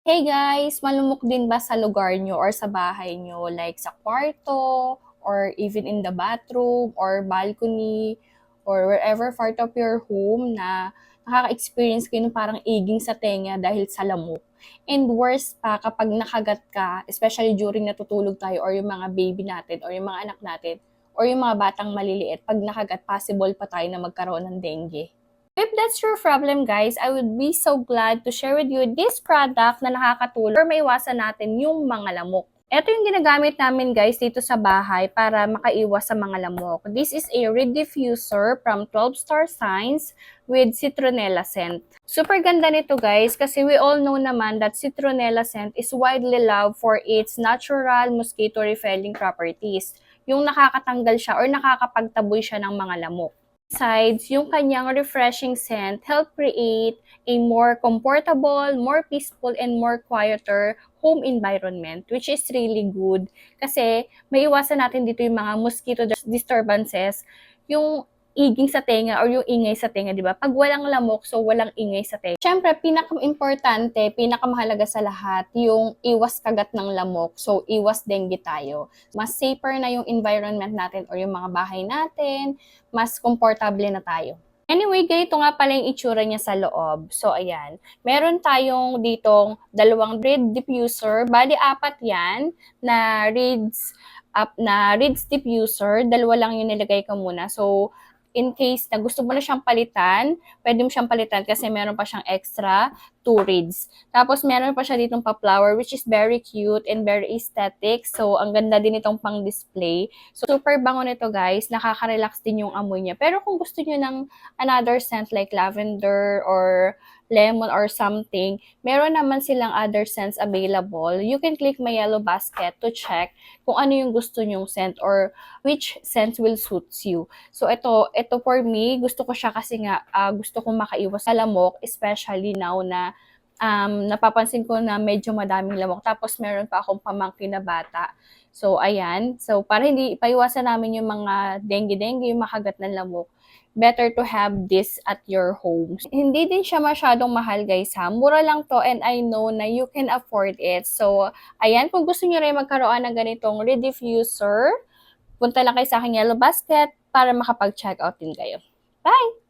Hey guys, malumok din ba sa lugar nyo or sa bahay nyo? Like sa kwarto, or even in the bathroom, or balcony, or wherever part of your home na nakaka-experience kayo ng parang iging sa tenga dahil sa lamok. And worst pa kapag nakagat ka, especially during natutulog tayo or yung mga baby natin or yung mga anak natin or yung mga batang maliliit, pag nakagat, possible pa tayo na magkaroon ng dengue. If that's your problem, guys, I would be so glad to share with you this product na nakakatulong or maiwasan natin yung mga lamok. Ito yung ginagamit namin, guys, dito sa bahay para makaiwas sa mga lamok. This is a reed diffuser from 12 Star Signs with citronella scent. Super ganda nito, guys, kasi we all know naman that citronella scent is widely loved for its natural mosquito repelling properties. Yung nakakatanggal siya or nakakapagtaboy siya ng mga lamok. Besides, yung kanyang refreshing scent help create a more comfortable, more peaceful, and more quieter home environment, which is really good. Kasi, maiwasan natin dito yung mga mosquito disturbances, yung iging sa tenga or yung ingay sa tenga, di ba? Pag walang lamok, so walang ingay sa tenga. Siyempre, pinaka-importante, pinakamahalaga sa lahat, yung iwas kagat ng lamok. So, iwas dengue tayo. Mas safer na yung environment natin or yung mga bahay natin, mas komportable na tayo. Anyway, ganito nga pala yung itsura niya sa loob. So, ayan. Meron tayong ditong dalawang reed diffuser. Bali, apat yan na reeds diffuser. Dalawa lang yung nilagay ko muna. So, in case na gusto mo na siyang palitan, pwede mo siyang palitan kasi meron pa siyang extra 2 reeds. Tapos meron pa siya ditong pa-flower which is very cute and very aesthetic. So, ang ganda din itong pang-display. So, super bango nito guys. Nakaka-relax din yung amoy niya. Pero kung gusto niyo ng another scent like lavender or lemon or something, meron naman silang other scents available. You can click my yellow basket to check kung ano yung gusto nyong scent or which scent will suits you. So, ito for me, gusto ko siya kasi nga gusto kong makaiwas sa lamok, especially now na napapansin ko na medyo madaming lamok. Tapos, meron pa akong pamangkin na bata. So, ayan. So, para hindi paiwasan namin yung mga dengue-dengue, yung makagat ng lamok, better to have this at your home. Hindi din siya masyadong mahal guys ha. Mura lang to and I know na you can afford it. So, ayan. Kung gusto niyo rin magkaroon ng ganitong rediffuser, punta lang kayo sa aking yellow basket para makapag-check out din kayo. Bye!